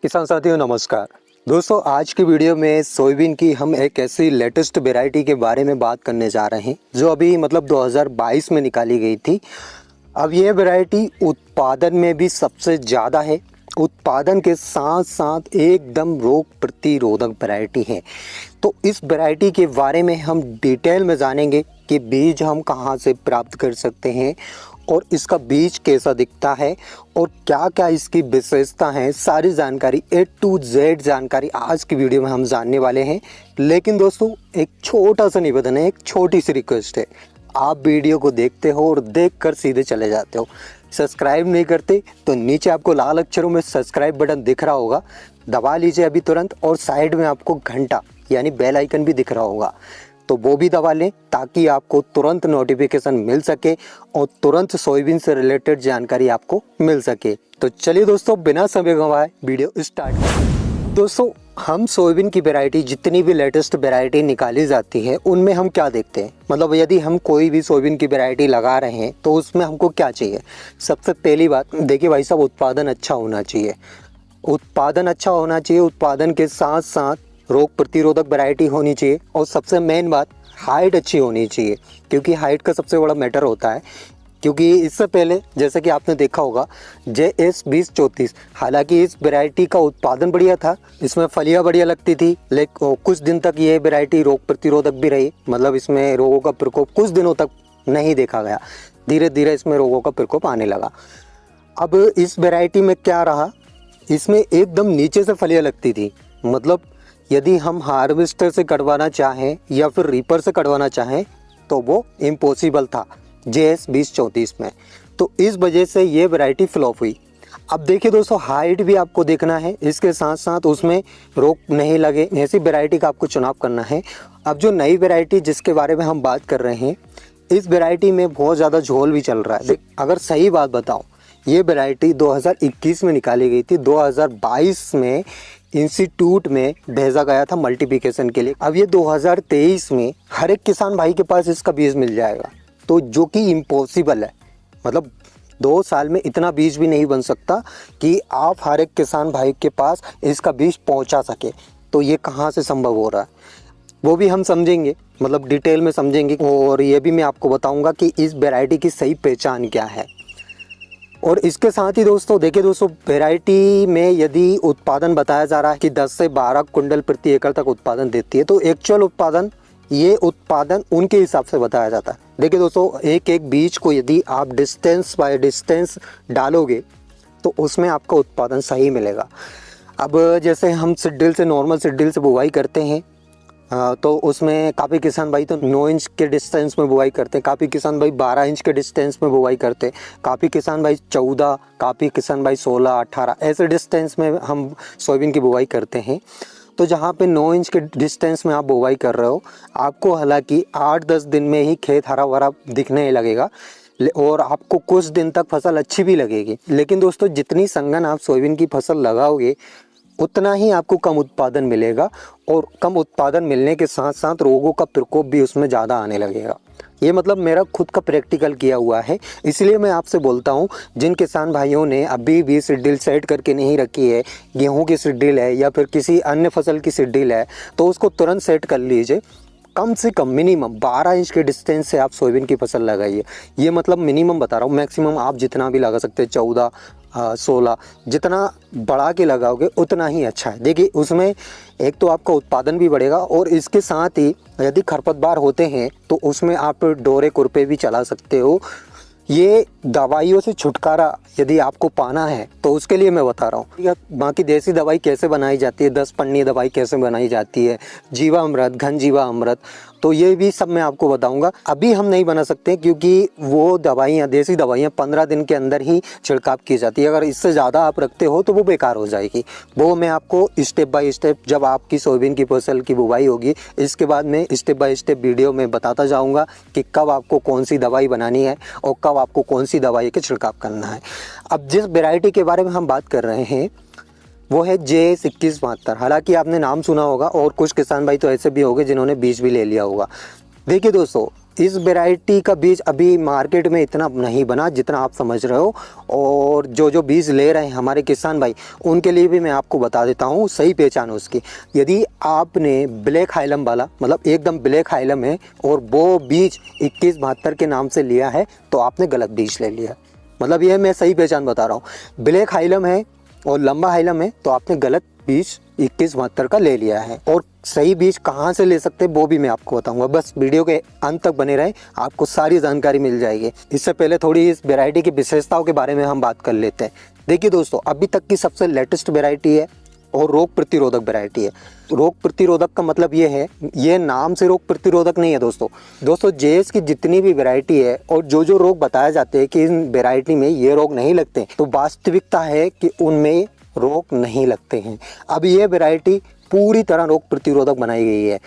किसान साथियों नमस्कार। दोस्तों आज की वीडियो में सोयाबीन की हम एक ऐसी लेटेस्ट वैरायटी के बारे में बात करने जा रहे हैं जो अभी 2022 में निकाली गई थी। अब ये वैरायटी उत्पादन में भी सबसे ज़्यादा है, उत्पादन के साथ साथ एकदम रोग प्रतिरोधक वैरायटी है। तो इस वैरायटी के बारे में हम डिटेल में जानेंगे कि बीज हम कहाँ से प्राप्त कर सकते हैं और इसका बीज कैसा दिखता है और क्या क्या इसकी विशेषता है। सारी जानकारी A to Z जानकारी आज की वीडियो में हम जानने वाले हैं। लेकिन दोस्तों एक छोटा सा निवेदन है, एक छोटी सी रिक्वेस्ट है। आप वीडियो को देखते हो और देखकर सीधे चले जाते हो, सब्सक्राइब नहीं करते तो नीचे आपको लाल अक्षरों में सब्सक्राइब बटन दिख रहा होगा, दबा लीजिए अभी तुरंत। और साइड में आपको घंटा यानी बेल आइकन भी दिख रहा होगा, तो वो भी दबा लें ताकि आपको तुरंत नोटिफिकेशन मिल सके और तुरंत सोयाबीन से रिलेटेड जानकारी आपको मिल सके। तो चलिए दोस्तों बिना समय गंवाए वीडियो स्टार्ट करें। दोस्तों हम सोयाबीन की वैरायटी जितनी भी लेटेस्ट वैरायटी निकाली जाती है उनमें हम क्या देखते हैं, मतलब यदि हम कोई भी सोयाबीन की वैरायटी लगा रहे हैं तो उसमें हमको क्या चाहिए। सबसे पहली बात देखिए भाई साहब, उत्पादन अच्छा होना चाहिए। उत्पादन अच्छा होना चाहिए, उत्पादन के साथ साथ रोग प्रतिरोधक वैरायटी होनी चाहिए और सबसे मेन बात हाइट अच्छी होनी चाहिए, क्योंकि हाइट का सबसे बड़ा मैटर होता है। क्योंकि इससे पहले जैसे कि आपने देखा होगा JS 2034, हालांकि इस वैरायटी का उत्पादन बढ़िया था, इसमें फलियां बढ़िया लगती थी, लेकिन कुछ दिन तक ये वैरायटी रोग प्रतिरोधक भी रही, मतलब इसमें रोगों का प्रकोप कुछ दिनों तक नहीं देखा गया। धीरे धीरे इसमें रोगों का प्रकोप आने लगा। अब इस वैरायटी में क्या रहा, इसमें एकदम नीचे से फलियां लगती थी, मतलब यदि हम हार्वेस्टर से कटवाना चाहें या फिर रीपर से कटवाना चाहें तो वो इम्पॉसिबल था JS 2034 में। तो इस वजह से ये वैरायटी फ्लॉप हुई। अब देखिए दोस्तों हाइट भी आपको देखना है, इसके साथ साथ उसमें रोग नहीं लगे, ऐसी वैरायटी का आपको चुनाव करना है। अब जो नई वैरायटी जिसके बारे में हम बात कर रहे हैं, इस वैरायटी में बहुत ज़्यादा झोल भी चल रहा है। अगर सही बात बताऊँ, ये वैरायटी 2021 में निकाली गई थी, 2022 में इंस्टीट्यूट में भेजा गया था मल्टीप्लिकेशन के लिए। अब ये 2023 में हर एक किसान भाई के पास इसका बीज मिल जाएगा, तो जो कि इम्पॉसिबल है, मतलब 2 साल में इतना बीज भी नहीं बन सकता कि आप हर एक किसान भाई के पास इसका बीज पहुंचा सके। तो ये कहाँ से संभव हो रहा है वो भी हम समझेंगे, मतलब डिटेल में समझेंगे। और ये भी मैं आपको बताऊंगा कि इस वैरायटी की सही पहचान क्या है। और इसके साथ ही दोस्तों देखिए दोस्तों, वैरायटी में यदि उत्पादन बताया जा रहा है कि 10 से 12 क्विंटल प्रति एकड़ तक उत्पादन देती है, तो एक्चुअल उत्पादन उनके हिसाब से बताया जाता है। देखिए दोस्तों, एक एक बीज को यदि आप डिस्टेंस बाय डिस्टेंस डालोगे तो उसमें आपका उत्पादन सही मिलेगा। अब जैसे हम सीडड्रिल से, नॉर्मल सीडड्रिल से बुवाई करते हैं, तो उसमें काफ़ी किसान भाई तो 9 इंच के डिस्टेंस में बुवाई करते हैं, काफ़ी किसान भाई 12 इंच के डिस्टेंस में बुवाई करते हैं, काफ़ी किसान भाई 14, काफ़ी किसान भाई 16, 18 ऐसे डिस्टेंस में हम सोयाबीन की बुवाई करते हैं। तो जहाँ पे 9 इंच के डिस्टेंस में आप बुवाई कर रहे हो, आपको हालांकि 8-10 दिन में ही खेत हरा भरा दिखने लगेगा और आपको कुछ दिन तक फसल अच्छी भी लगेगी। लेकिन दोस्तों जितनी संगन आप सोयाबीन की फसल लगाओगे उतना ही आपको कम उत्पादन मिलेगा, और कम उत्पादन मिलने के साथ साथ रोगों का प्रकोप भी उसमें ज़्यादा आने लगेगा। ये मतलब मेरा खुद का प्रैक्टिकल किया हुआ है, इसलिए मैं आपसे बोलता हूँ जिन किसान भाइयों ने अभी भी सीडड्रिल सेट करके नहीं रखी है, गेहूं की सीडड्रिल है या फिर किसी अन्य फसल की सीडड्रिल है, तो उसको तुरंत सेट कर लीजिए। कम से कम मिनिमम 12 इंच के डिस्टेंस से आप सोयाबीन की फसल लगाइए। ये मतलब मिनिमम बता रहा हूँ, मैक्सिमम आप जितना भी लगा सकते हैं 14, 16, जितना बढ़ा के लगाओगे उतना ही अच्छा है। देखिए उसमें एक तो आपका उत्पादन भी बढ़ेगा, और इसके साथ ही यदि खरपतवार होते हैं तो उसमें आप डोरे कुरपे भी चला सकते हो। ये दवाइयों से छुटकारा यदि आपको पाना है तो उसके लिए मैं बता रहा हूँ। बाकी देसी दवाई कैसे बनाई जाती है, 10 पन्नी दवाई कैसे बनाई जाती है, जीवामृत, घन जीवामृत, तो ये भी सब मैं आपको बताऊंगा। अभी हम नहीं बना सकते क्योंकि वो दवाइयाँ, देसी दवाइयाँ 15 दिन के अंदर ही छिड़काव की जाती है। अगर इससे ज़्यादा आप रखते हो तो वो बेकार हो जाएगी। वो मैं आपको स्टेप बाय स्टेप, जब आपकी सोयाबीन की फसल की बुवाई होगी, इसके बाद मैं स्टेप बाय स्टेप वीडियो में बताता जाऊँगा कि कब आपको कौन सी दवाई बनानी है और कब आपको कौन सी दवाई का छिड़काव करना है। अब जिस वैरायटी के बारे में हम बात कर रहे हैं वो है JS 2172। हालांकि आपने नाम सुना होगा और कुछ किसान भाई तो ऐसे भी होंगे जिन्होंने बीज भी ले लिया होगा। देखिए दोस्तों, इस वैरायटी का बीज अभी मार्केट में इतना नहीं बना जितना आप समझ रहे हो, और जो बीज ले रहे हैं हमारे किसान भाई, उनके लिए भी मैं आपको बता देता हूँ सही पहचान उसकी। यदि आपने ब्लैक हाइलम वाला, मतलब एकदम ब्लैक हाइलम है और वो बीज 2172 के नाम से लिया है, तो आपने गलत बीज ले लिया। मतलब ये मैं सही पहचान बता रहा हूँ। ब्लैक हाइलम है और लंबा हाइलम है, तो आपने गलत बीज 2172 का ले लिया है। और सही बीज कहाँ से ले सकते हैं वो भी मैं आपको बताऊंगा, बस वीडियो के अंत तक बने रहें, आपको सारी जानकारी मिल जाएगी। इससे पहले थोड़ी इस वैरायटी की विशेषताओं के बारे में हम बात कर लेते हैं। देखिए दोस्तों, अभी तक की सबसे लेटेस्ट वैरायटी है और रोग प्रतिरोधक वैरायटी है। रोग प्रतिरोधक का मतलब ये है, ये नाम से रोग प्रतिरोधक नहीं है दोस्तों जेएस की जितनी भी वैरायटी है और जो रोग बताए जाते हैं कि इन वैरायटी में ये रोग नहीं लगते, तो वास्तविकता है कि उनमें रोग नहीं लगते हैं। अब ये वैरायटी पूरी तरह रोग प्रतिरोधक बनाई गई है,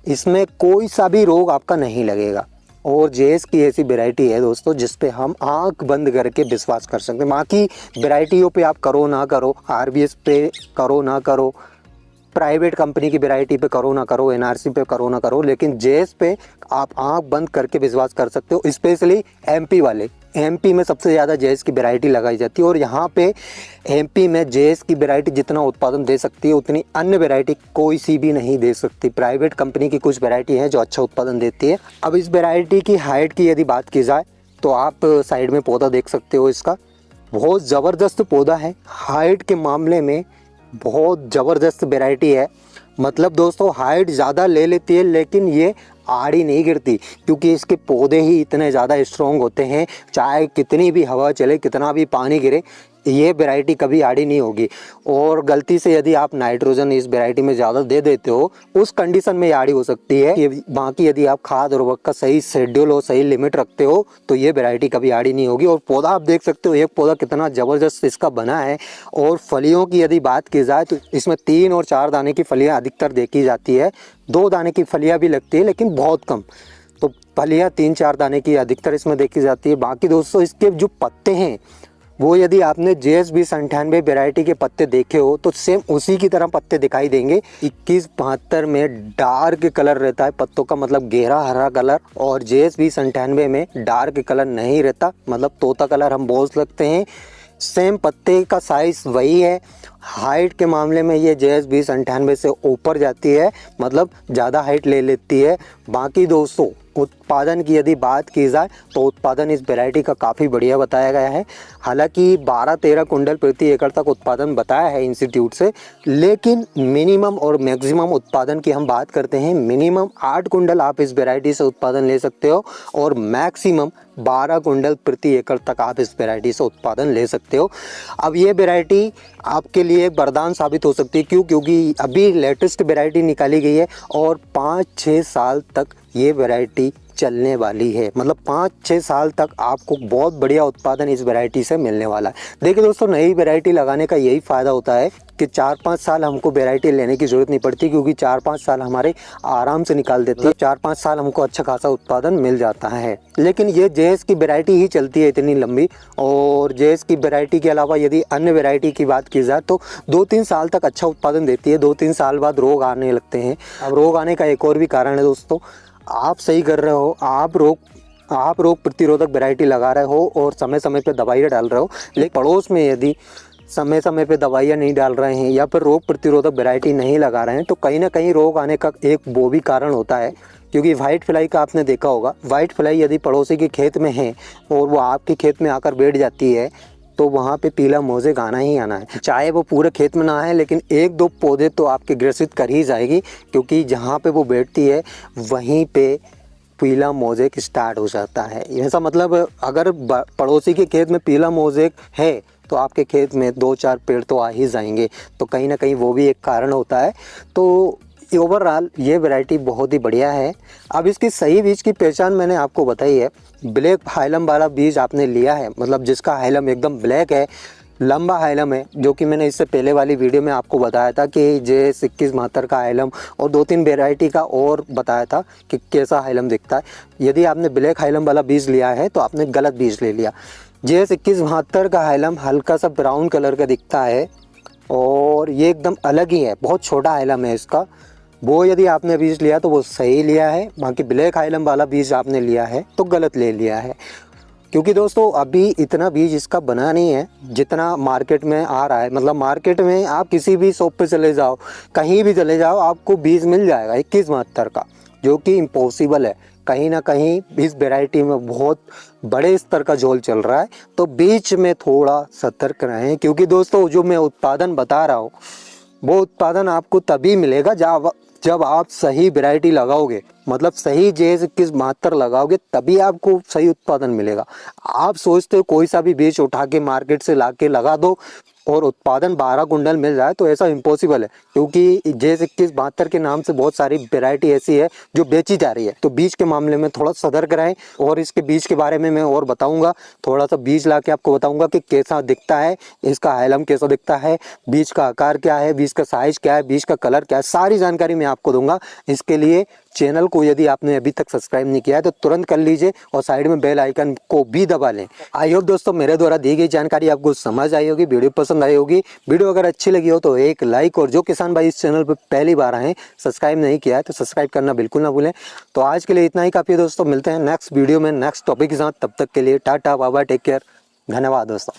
इसमें कोई सा भी रोग आपका नहीं लगेगा। और जेएस की ऐसी वैरायटी है दोस्तों जिस पे हम आंख बंद करके विश्वास कर सकते हैं। बाकी वैरायटियों पे आप करो ना करो, आरबीएस पे करो ना करो, प्राइवेट कंपनी की वैरायटी पे करो ना करो, एनआरसी पे करो ना करो, लेकिन जेएस पे आप आंख बंद करके विश्वास कर सकते हो। स्पेशली एमपी वाले, एमपी में सबसे ज़्यादा जेएस की वैरायटी लगाई जाती है, और यहाँ पे एमपी में जेएस की वैरायटी जितना उत्पादन दे सकती है उतनी अन्य वैरायटी कोई सी भी नहीं दे सकती। प्राइवेट कंपनी की कुछ वैरायटी है जो अच्छा उत्पादन देती है। अब इस वैरायटी की हाइट की यदि बात की जाए तो आप साइड में पौधा देख सकते हो, इसका बहुत ज़बरदस्त पौधा है। हाइट के मामले में बहुत ज़बरदस्त वैरायटी है। मतलब दोस्तों हाइट ज़्यादा ले लेती है लेकिन ये आड़ी नहीं गिरती, क्योंकि इसके पौधे ही इतने ज़्यादा स्ट्रॉन्ग होते हैं, चाहे कितनी भी हवा चले, कितना भी पानी गिरे, ये वैरायटी कभी आड़ी नहीं होगी। और गलती से यदि आप नाइट्रोजन इस वैरायटी में ज़्यादा दे देते हो, उस कंडीशन में ये आड़ी हो सकती है। बाकी यदि आप खाद और वक्त का सही शेड्यूल और सही लिमिट रखते हो तो ये वैरायटी कभी आड़ी नहीं होगी। और पौधा आप देख सकते हो, एक पौधा कितना ज़बरदस्त इसका बना है। और फलियों की यदि बात की जाए तो इसमें 3 और 4 दाने की फलियाँ अधिकतर देखी जाती है। 2 दाने की फलियाँ भी लगती है लेकिन बहुत कम, तो फलियाँ 3-4 दाने की अधिकतर इसमें देखी जाती है। बाकी दोस्तों इसके जो पत्ते हैं वो यदि आपने JS 2098 वैरायटी के पत्ते देखे हो तो सेम उसी की तरह पत्ते दिखाई देंगे। 2172 में डार्क कलर रहता है पत्तों का, मतलब गहरा हरा कलर, और JS 2098 में डार्क कलर नहीं रहता, मतलब तोता कलर हम बोल सकते हैं। सेम पत्ते का साइज वही है। हाइट के मामले में ये JS 2098 से ऊपर जाती है, मतलब ज़्यादा हाइट ले लेती है। बाकी दोस्तों उत्पादन की यदि बात की जाए तो उत्पादन इस वैरायटी का काफ़ी बढ़िया बताया गया है। हालांकि 12-13 कुंटल प्रति एकड़ तक उत्पादन बताया है इंस्टीट्यूट से, लेकिन मिनिमम और मैक्सिमम उत्पादन की हम बात करते हैं, मिनिमम 8 कुंटल आप इस वैरायटी से उत्पादन ले सकते हो और मैक्सिमम 12 कुंटल प्रति एकड़ तक आप इस वैरायटी से उत्पादन ले सकते हो। अब ये वैरायटी आपके लिए एक वरदान साबित हो सकती है। क्योंकि अभी लेटेस्ट वैरायटी निकाली गई है और 5-6 साल तक ये वैरायटी चलने वाली है। मतलब 5-6 साल तक आपको बहुत बढ़िया उत्पादन इस वैरायटी से मिलने वाला है। देखिए दोस्तों, नई वैरायटी लगाने का यही फ़ायदा होता है कि 4-5 साल हमको वैरायटी लेने की ज़रूरत नहीं पड़ती, क्योंकि 4-5 साल हमारे आराम से निकाल देते हैं। 4-5 साल हमको अच्छा खासा उत्पादन मिल जाता है। लेकिन ये JS की वैरायटी ही चलती है इतनी लंबी। और JS की वैरायटी के अलावा यदि अन्य वैरायटी की बात की जाए तो 2-3 साल तक अच्छा उत्पादन देती है। 2-3 साल बाद रोग आने लगते हैं। अब रोग आने का एक और भी कारण है दोस्तों, आप सही कर रहे हो, आप रोग प्रतिरोधक वैरायटी लगा रहे हो और समय समय पे दवाइयाँ डाल रहे हो, लेकिन पड़ोस में यदि समय समय पे दवाइयाँ नहीं डाल रहे हैं या फिर रोग प्रतिरोधक वैरायटी नहीं लगा रहे हैं, तो कहीं ना कहीं रोग आने का एक वो भी कारण होता है। क्योंकि वाइट फ्लाई का आपने देखा होगा, वाइट फ्लाई यदि पड़ोसी के खेत में है और वो आपके खेत में आकर बैठ जाती है तो वहाँ पे पीला मोज़ेक आना ही आना है। चाहे वो पूरे खेत में ना आए, लेकिन 1-2 पौधे तो आपके ग्रसित कर ही जाएगी, क्योंकि जहाँ पे वो बैठती है वहीं पे पीला मोज़ेक स्टार्ट हो जाता है। ऐसा मतलब अगर पड़ोसी के खेत में पीला मोज़ेक है तो आपके खेत में 2-4 पेड़ तो आ ही जाएंगे, तो कहीं ना कहीं वो भी एक कारण होता है। तो ओवरऑल ये वैरायटी बहुत ही बढ़िया है। अब इसकी सही बीज की पहचान मैंने आपको बताई है। ब्लैक हाइलम वाला बीज आपने लिया है, मतलब जिसका हाइलम एकदम ब्लैक है, लंबा हाइलम है, जो कि मैंने इससे पहले वाली वीडियो में आपको बताया था कि JS 2172 का हाइलम और 2-3 वेराइटी का और बताया था कि कैसा हाइलम दिखता है। यदि आपने ब्लैक हाइलम वाला बीज लिया है तो आपने गलत बीज ले लिया। JS 2172 का हाइलम हल्का सा ब्राउन कलर का दिखता है और ये एकदम अलग ही है, बहुत छोटा हाइलम है इसका। वो यदि आपने बीज लिया तो वो सही लिया है, बाकी ब्लैक हाइलम वाला बीज आपने लिया है तो गलत ले लिया है। क्योंकि दोस्तों अभी इतना बीज इसका बना नहीं है जितना मार्केट में आ रहा है। मतलब मार्केट में आप किसी भी शॉप पे चले जाओ, कहीं भी चले जाओ, आपको बीज मिल जाएगा 2172 का, जो कि इम्पॉसिबल है। कहीं ना कहीं इस वैरायटी में बहुत बड़े स्तर का झोल चल रहा है, तो बीच में थोड़ा सतर्क रहें। क्योंकि दोस्तों जो मैं उत्पादन बता रहा हूँ वो उत्पादन आपको तभी मिलेगा जब आप सही वैरायटी लगाओगे, मतलब सही J2172 लगाओगे, तभी आपको सही उत्पादन मिलेगा। आप सोचते हो कोई सा भी बीज उठा के मार्केट से ला के लगा दो और उत्पादन 12 कुंटल मिल जाए, तो ऐसा इम्पॉसिबल है। क्योंकि J2172 के नाम से बहुत सारी वैरायटी ऐसी है जो बेची जा रही है। तो बीज के मामले में थोड़ा सतर्क रहें। और इसके बीज के बारे में मैं और बताऊंगा, थोड़ा सा बीज ला के आपको बताऊंगा कि कैसा दिखता है, इसका हाइलम कैसा दिखता है, बीज का आकार क्या है, बीज का साइज क्या है, बीज का कलर क्या है, सारी जानकारी मैं आपको दूंगा। इसके लिए चैनल को यदि आपने अभी तक सब्सक्राइब नहीं किया है तो तुरंत कर लीजिए और साइड में बेल आइकन को भी दबा लें। आई होप दोस्तों मेरे द्वारा दी गई जानकारी आपको समझ आई होगी, वीडियो पसंद आई होगी। वीडियो अगर अच्छी लगी हो तो एक लाइक, और जो किसान भाई इस चैनल पर पहली बार आए, सब्सक्राइब नहीं किया है तो सब्सक्राइब करना बिल्कुल ना भूलें। तो आज के लिए इतना ही काफ़ी है दोस्तों, मिलते हैं नेक्स्ट वीडियो में नेक्स्ट टॉपिक के साथ। तब तक के लिए tata bye bye, take care, धन्यवाद दोस्तों।